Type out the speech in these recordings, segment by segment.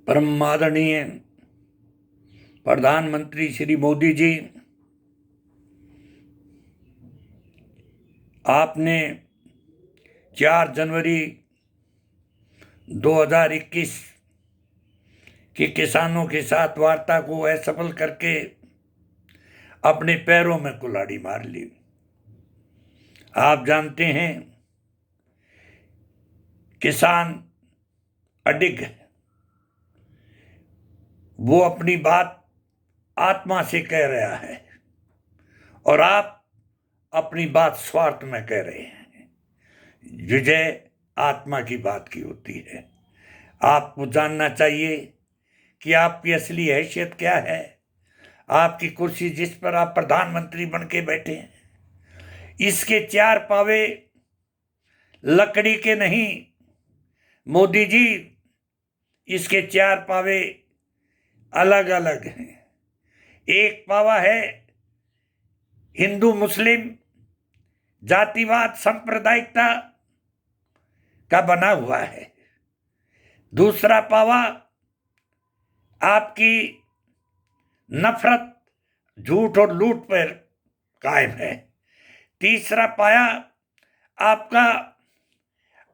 परम आदरणीय प्रधानमंत्री श्री मोदी जी, आपने 4 जनवरी 2021 की किसानों के साथ वार्ता को असफल करके अपने पैरों में कुल्हाड़ी मार ली। आप जानते हैं, किसान अडिग है। वो अपनी बात आत्मा से कह रहा है और आप अपनी बात स्वार्थ में कह रहे हैं। विजय आत्मा की बात की होती है। आपको जानना चाहिए कि आपकी असली हैसियत क्या है। आपकी कुर्सी जिस पर आप प्रधानमंत्री बन के बैठे हैं, इसके 4 पावे लकड़ी के नहीं मोदी जी, इसके 4 पावे अलग अलग हैं। एक पावा है हिंदू मुस्लिम जातिवाद सांप्रदायिकता का बना हुआ है। दूसरा पावा आपकी नफरत, झूठ और लूट पर कायम है। तीसरा पाया आपका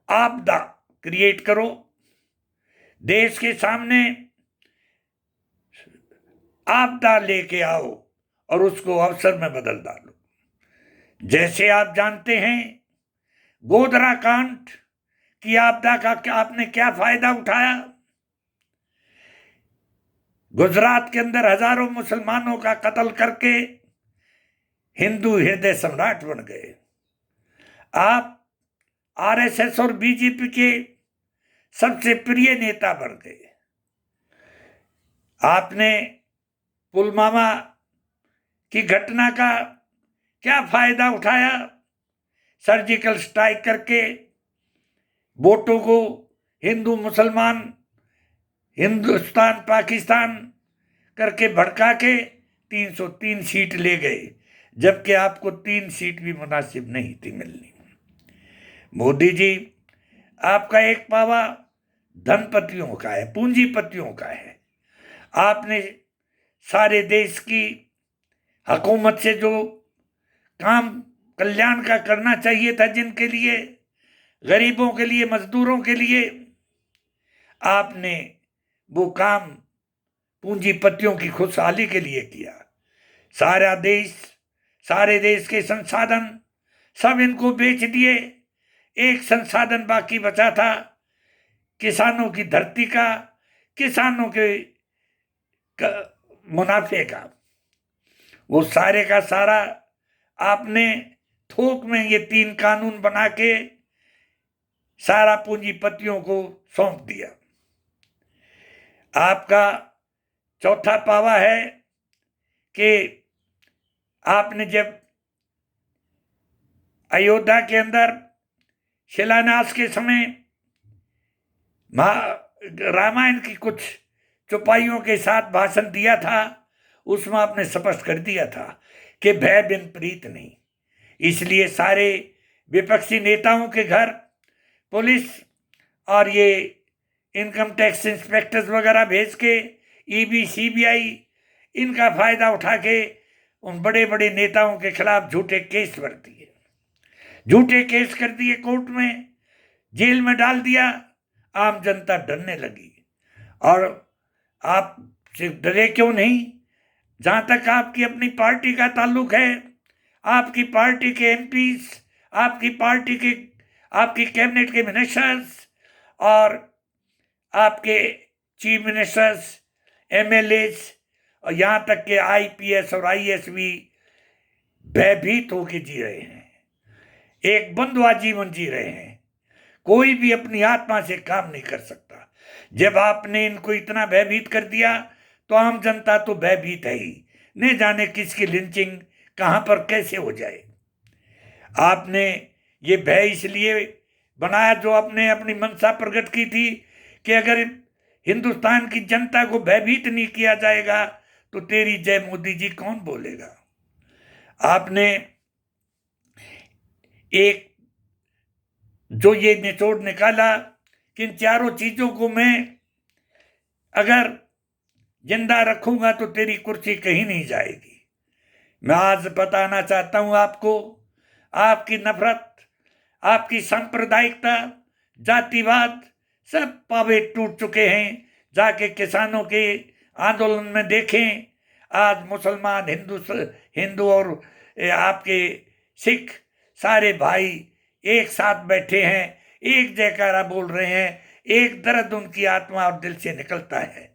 आपदा क्रिएट करो, देश के सामने आपदा लेके आओ और उसको अवसर में बदल डालो। जैसे आप जानते हैं, गोधरा कांड की आपदा का आपने क्या फायदा उठाया। गुजरात के अंदर हजारों मुसलमानों का कत्ल करके हिंदू हृदय सम्राट बन गए। आप आरएसएस और बीजेपी के सबसे प्रिय नेता बन गए। आपने पुलवामा की घटना का क्या फायदा उठाया। सर्जिकल स्ट्राइक करके वोटों को हिंदू मुसलमान, हिंदुस्तान पाकिस्तान करके भड़का के 303 सीट ले गए, जबकि आपको 3 सीट भी मुनासिब नहीं थी मिलनी। मोदी जी, आपका एक पावा धनपतियों का है, पूंजीपतियों का है। आपने सारे देश की हुकूमत से जो काम कल्याण का करना चाहिए था, जिनके लिए, गरीबों के लिए, मजदूरों के लिए, आपने वो काम पूंजीपतियों की खुशहाली के लिए किया। सारे देश के संसाधन सब इनको बेच दिए। एक संसाधन बाकी बचा था, किसानों की धरती का, किसानों के मुनाफे का। वो सारे का सारा आपने थोक में ये 3 कानून बना के सारा पूंजीपतियों को सौंप दिया। आपका चौथा पावा है कि आपने जब अयोध्या के अंदर शिलान्यास के समय रामायण की कुछ चौपाइयों के साथ भाषण दिया था, उसमें आपने स्पष्ट कर दिया था कि भय बिन प्रीत नहीं। इसलिए सारे विपक्षी नेताओं के घर पुलिस और ये इनकम टैक्स इंस्पेक्टर्स वगैरह भेज के, ईडी, सीबीआई, इनका फायदा उठा के उन बड़े बड़े नेताओं के खिलाफ झूठे केस भर दिए, झूठे केस कर दिए, कोर्ट में, जेल में डाल दिया। आम जनता डरने लगी। और आप सिर्फ डरे क्यों नहीं? जहां तक आपकी अपनी पार्टी का ताल्लुक है, आपकी पार्टी के एमपीज, आपकी पार्टी के, आपकी कैबिनेट के मिनिस्टर्स और आपके चीफ मिनिस्टर्स, एमएलएज और यहां तक के आईपीएस और आईएएस भी भयभीत होकर जी रहे हैं, एक बंधुआ जीवन जी रहे हैं। कोई भी अपनी आत्मा से काम नहीं कर सकता। जब आपने इनको इतना भयभीत कर दिया तो आम जनता तो भयभीत है ही, न जाने किसकी लिंचिंग कहां पर कैसे हो जाए। आपने ये भय इसलिए बनाया, जो आपने अपनी मंशा प्रकट की थी कि अगर हिंदुस्तान की जनता को भयभीत नहीं किया जाएगा तो तेरी जय मोदी जी कौन बोलेगा। आपने एक जो ये निचोड़ निकाला कि इन चारों चीजों को मैं अगर जिंदा रखूंगा तो तेरी कुर्सी कहीं नहीं जाएगी। मैं आज बताना चाहता हूं आपको, आपकी नफरत, आपकी सांप्रदायिकता, जातिवाद, सब पावे टूट चुके हैं। जाके किसानों के आंदोलन में देखें, आज मुसलमान, हिंदू और आपके सिख सारे भाई एक साथ बैठे हैं, एक जयकारा बोल रहे हैं, एक दर्द उनकी आत्मा और दिल से निकलता है।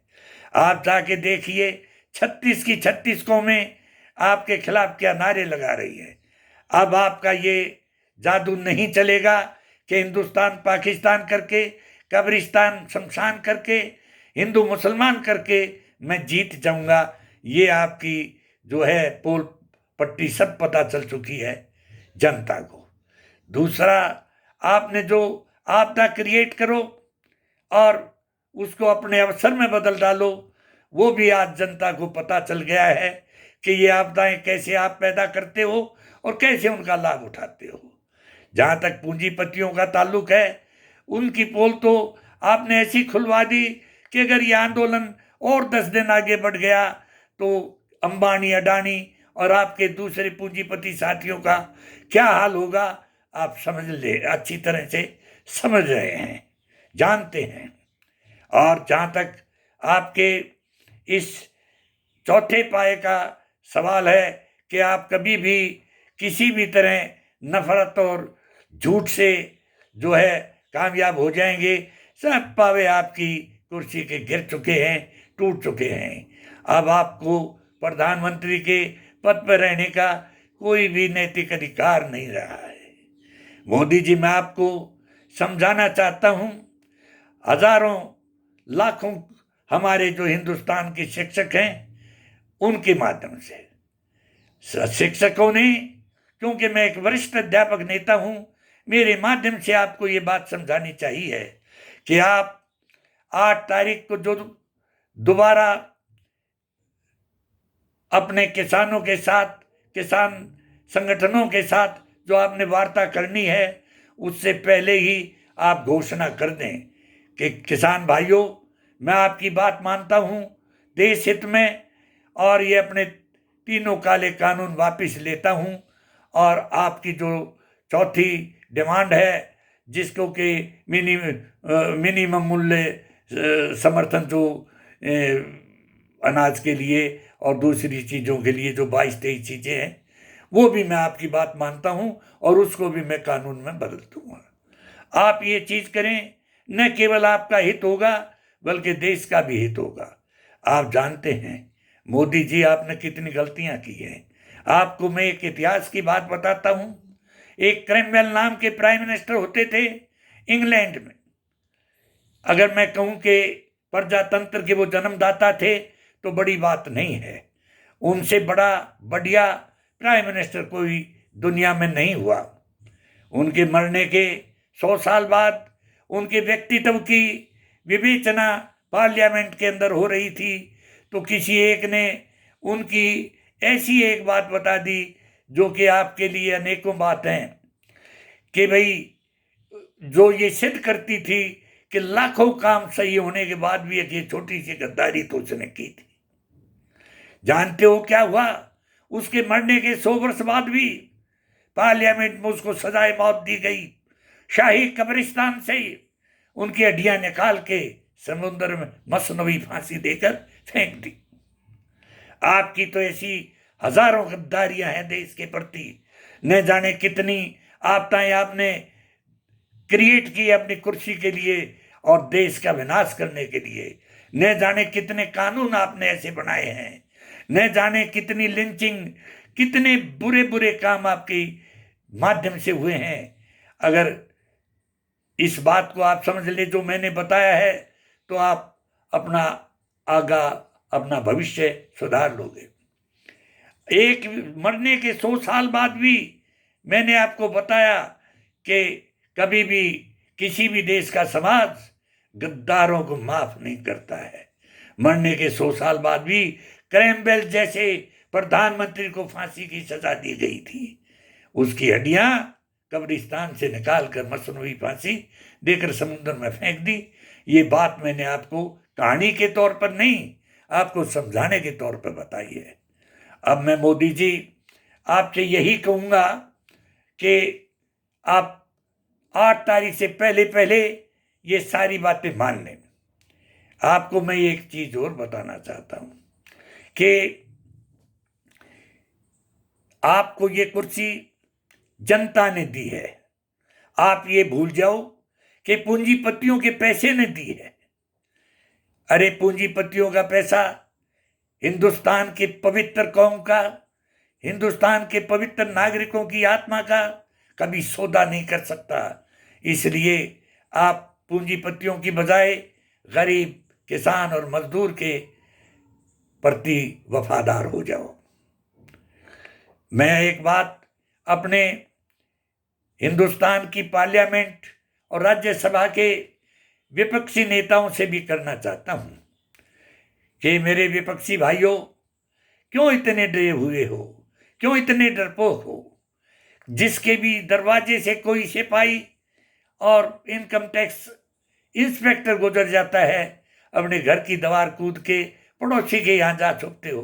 आप जाके देखिए 36 की 36 कौमें आपके खिलाफ क्या नारे लगा रही है। अब आपका ये जादू नहीं चलेगा कि हिंदुस्तान पाकिस्तान करके, कब्रिस्तान शमशान करके, हिंदू मुसलमान करके मैं जीत जाऊंगा। ये आपकी जो है पोल पट्टी सब पता चल चुकी है जनता को। दूसरा, आपने जो आपदा क्रिएट करो और उसको अपने अवसर में बदल डालो, वो भी आज जनता को पता चल गया है कि ये आपदाएं कैसे आप पैदा करते हो और कैसे उनका लाभ उठाते हो। जहाँ तक पूंजीपतियों का ताल्लुक है, उनकी पोल तो आपने ऐसी खुलवा दी कि अगर ये आंदोलन और 10 दिन आगे बढ़ गया तो अंबानी, अडानी और आपके दूसरे पूंजीपति साथियों का क्या हाल होगा, आप समझ ले, अच्छी तरह से समझ रहे हैं, जानते हैं। और जहाँ तक आपके इस चौथे पाए का सवाल है कि आप कभी भी किसी भी तरह नफरत और झूठ से जो है कामयाब हो जाएंगे, सब पावे आपकी कुर्सी के गिर चुके हैं, टूट चुके हैं। अब आपको प्रधानमंत्री के पद पर रहने का कोई भी नैतिक अधिकार नहीं रहा है। मोदी जी, मैं आपको समझाना चाहता हूँ, हजारों लाखों हमारे जो हिंदुस्तान के शिक्षक हैं उनके माध्यम से, शिक्षकों ने, क्योंकि मैं एक वरिष्ठ अध्यापक नेता हूं, मेरे माध्यम से आपको ये बात समझानी चाहिए कि आप 8 तारीख को जो दोबारा अपने किसानों के साथ, किसान संगठनों के साथ जो आपने वार्ता करनी है, उससे पहले ही आप घोषणा कर दें कि किसान भाइयों, मैं आपकी बात मानता हूं देश हित में, और ये अपने तीनों काले कानून वापस लेता हूं, और आपकी जो चौथी डिमांड है जिसको कि मिनिमम मूल्य समर्थन जो अनाज के लिए और दूसरी चीज़ों के लिए जो 22-23 चीज़ें हैं, वो भी मैं आपकी बात मानता हूं और उसको भी मैं कानून में बदल दूंगा। आप ये चीज़ करें, न केवल आपका हित होगा बल्कि देश का भी हित होगा। आप जानते हैं मोदी जी, आपने कितनी गलतियां की हैं। आपको मैं एक इतिहास की बात बताता हूं। एक क्रैमवेल नाम के प्राइम मिनिस्टर होते थे इंग्लैंड में। अगर मैं कहूं कि प्रजातंत्र के वो जन्मदाता थे तो बड़ी बात नहीं है। उनसे बड़ा बढ़िया प्राइम मिनिस्टर कोई दुनिया में नहीं हुआ। उनके मरने के 100 साल बाद उनके व्यक्तित्व की विवेचना पार्लियामेंट के अंदर हो रही थी, तो किसी एक ने उनकी ऐसी एक बात बता दी जो कि आपके लिए अनेकों बात हैं, कि भाई जो ये सिद्ध करती थी कि लाखों काम सही होने के बाद भी एक ये छोटी सी गद्दारी तो उसने की थी। जानते हो क्या हुआ? उसके मरने के 100 वर्ष बाद भी पार्लियामेंट में उसको सजाए मौत दी गई। शाही कब्रिस्तान से उनकी हड्डियां निकाल के समुद्र में मसनवी फांसी देकर फेंक दी। आपकी तो ऐसी हजारों गद्दारियां हैं देश के प्रति। न जाने कितनी आपदाएं आपने क्रिएट की अपनी कुर्सी के लिए और देश का विनाश करने के लिए। न जाने कितने कानून आपने ऐसे बनाए हैं, न जाने कितनी लिंचिंग, कितने बुरे बुरे काम आपके माध्यम से हुए हैं। अगर इस बात को आप समझ ले जो मैंने बताया है, तो आप अपना आगा, अपना भविष्य सुधार लोगे। एक मरने के 100 साल बाद भी मैंने आपको बताया कि कभी भी किसी भी देश का समाज गद्दारों को माफ नहीं करता है। मरने के 100 साल बाद भी क्रैमवेल जैसे प्रधानमंत्री को फांसी की सजा दी गई थी। उसकी हड्डियां कब्रिस्तान से निकालकर मसनवी फांसी देकर समुद्र में फेंक दी। ये बात मैंने आपको कहानी के तौर पर नहीं, आपको समझाने के तौर पर बताई है। अब मैं मोदी जी आपसे यही कहूँगा कि आप 8 तारीख से पहले पहले ये सारी बातें मान लें। आपको मैं एक चीज और बताना चाहता हूं कि आपको ये कुर्सी जनता ने दी है। आप ये भूल जाओ कि पूंजीपतियों के पैसे ने दी है। अरे पूंजीपतियों का पैसा हिंदुस्तान के पवित्र कौम का, हिंदुस्तान के पवित्र नागरिकों की आत्मा का कभी सौदा नहीं कर सकता। इसलिए आप पूंजीपतियों की बजाय गरीब, किसान और मजदूर के प्रति वफादार हो जाओ। मैं एक बात अपने हिंदुस्तान की पार्लियामेंट और राज्यसभा के विपक्षी नेताओं से भी करना चाहता हूं कि मेरे विपक्षी भाइयों, क्यों इतने डरे हुए हो, क्यों इतने डरपोक हो? जिसके भी दरवाजे से कोई सिपाही और इनकम टैक्स इंस्पेक्टर गुजर जाता है, अपने घर की दीवार कूद के पड़ोसी के यहाँ जा छुपते हो।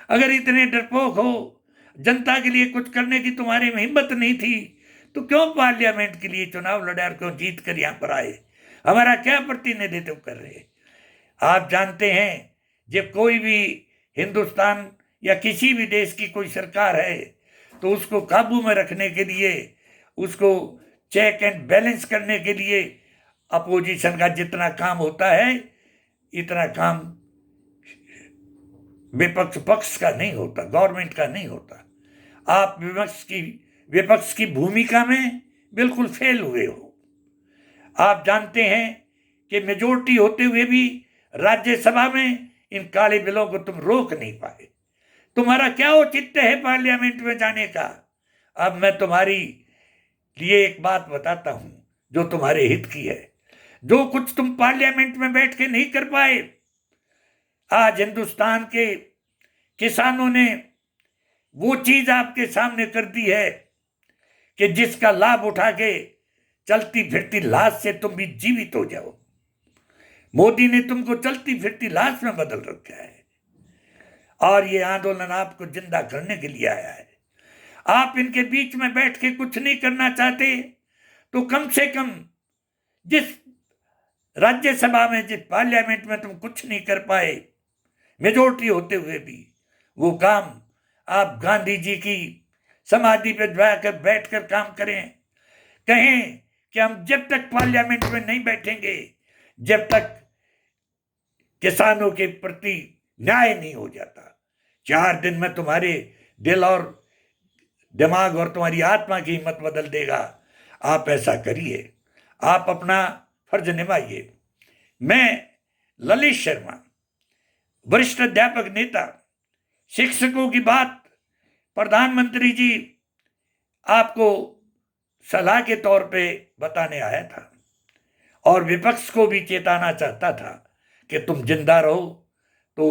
अगर इतने डरपोक हो, जनता के लिए कुछ करने की तुम्हारे में हिम्मत नहीं थी, तो क्यों पार्लियामेंट के लिए चुनाव लड़ा और क्यों जीत कर यहाँ पर आए? हमारा क्या प्रतिनिधित्व कर रहे? आप जानते हैं, जब कोई भी हिंदुस्तान या किसी भी देश की कोई सरकार है तो उसको काबू में रखने के लिए, उसको चेक एंड बैलेंस करने के लिए अपोजिशन का जितना काम होता है, इतना काम विपक्ष पक्ष का नहीं होता, गवर्नमेंट का नहीं होता। आप विपक्ष की भूमिका में बिल्कुल फेल हुए हो। आप जानते हैं कि मेजोरिटी होते हुए भी राज्यसभा में इन काले बिलों को तुम रोक नहीं पाए। तुम्हारा क्या औचित्य है पार्लियामेंट में जाने का? अब मैं तुम्हारी लिए एक बात बताता हूं जो तुम्हारे हित की है। जो कुछ तुम पार्लियामेंट में बैठ के नहीं कर पाए, आज हिंदुस्तान के किसानों ने वो चीज आपके सामने कर दी है कि जिसका लाभ उठा के चलती फिरती लाश से तुम भी जीवित हो जाओ। मोदी ने तुमको चलती फिरती लाश में बदल रखा है और ये आंदोलन आपको जिंदा करने के लिए आया है। आप इनके बीच में बैठ के कुछ नहीं करना चाहते तो कम से कम जिस राज्यसभा में, जिस पार्लियामेंट में तुम कुछ नहीं कर पाए मेजोरिटी होते हुए भी, वो काम आप गांधी जी की समाधि पे जाकर बैठकर काम करें। कहें कि हम जब तक पार्लियामेंट में नहीं बैठेंगे, जब तक किसानों के प्रति न्याय नहीं हो जाता, 4 दिन में तुम्हारे दिल और दिमाग और तुम्हारी आत्मा की हिम्मत बदल देगा। आप ऐसा करिए, आप अपना फर्ज निभाइए। मैं ललित शर्मा, वरिष्ठ अध्यापक नेता, शिक्षकों की बात प्रधानमंत्री जी आपको सलाह के तौर पे बताने आया था और विपक्ष को भी चेताना चाहता था कि तुम जिंदा रहो तो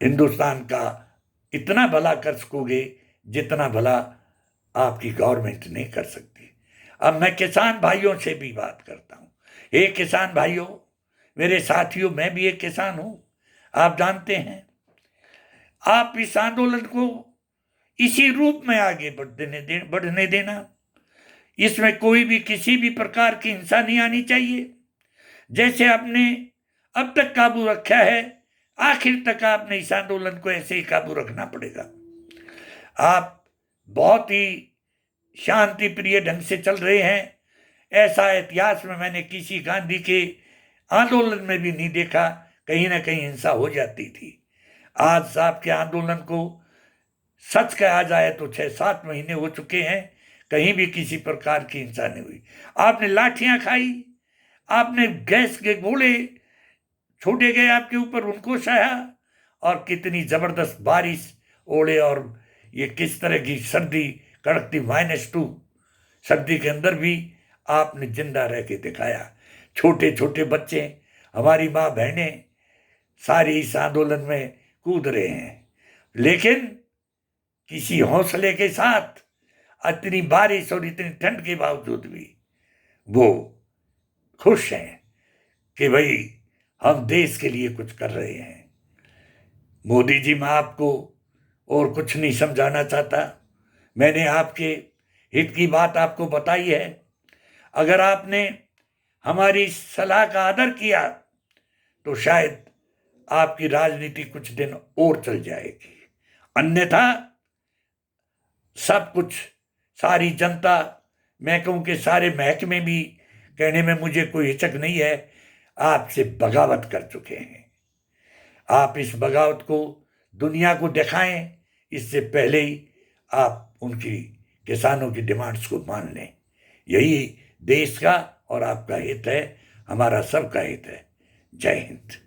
हिंदुस्तान का इतना भला कर सकोगे जितना भला आपकी गवर्नमेंट नहीं कर सकती। अब मैं किसान भाइयों से भी बात करता हूँ। हे किसान भाइयों, मेरे साथियों, मैं भी एक किसान हूँ। आप जानते हैं, आप इस आंदोलन को इसी रूप में आगे बढ़ने देना। इसमें कोई भी किसी भी प्रकार की हिंसा नहीं आनी चाहिए। जैसे आपने अब तक काबू रखा है, आखिर तक आपने इस आंदोलन को ऐसे ही काबू रखना पड़ेगा। आप बहुत ही शांति प्रिय ढंग से चल रहे हैं। ऐसा इतिहास में मैंने किसी गांधी के आंदोलन में भी नहीं देखा, कहीं ना कहीं हिंसा हो जाती थी। आज आपके आंदोलन को सच कहा जाए तो 6-7 महीने हो चुके हैं, कहीं भी किसी प्रकार की हिंसा नहीं हुई। आपने लाठियां खाई, आपने गैस के गोले छोड़े गए आपके ऊपर, उनको सहा, और कितनी जबरदस्त बारिश, ओले और ये किस तरह की सर्दी, कड़कती -2 सर्दी के अंदर भी आपने जिंदा रह के दिखाया। छोटे छोटे बच्चे, हमारी माँ बहनें सारी इस आंदोलन में कूद रहे हैं, लेकिन किसी हौसले के साथ इतनी बारिश और इतनी ठंड के बावजूद भी वो खुश हैं कि भाई हम देश के लिए कुछ कर रहे हैं। मोदी जी, मैं आपको और कुछ नहीं समझाना चाहता। मैंने आपके हित की बात आपको बताई है। अगर आपने हमारी सलाह का आदर किया तो शायद आपकी राजनीति कुछ दिन और चल जाएगी। अन्यथा सब कुछ, सारी जनता, मैं कहूं कि सारे महकमे भी, कहने में मुझे कोई हिचक नहीं है, आपसे बगावत कर चुके हैं। आप इस बगावत को दुनिया को दिखाएं, इससे पहले ही आप उनकी, किसानों की डिमांड्स को मान लें। यही देश का और आपका हित है, हमारा सबका हित है। जय हिंद।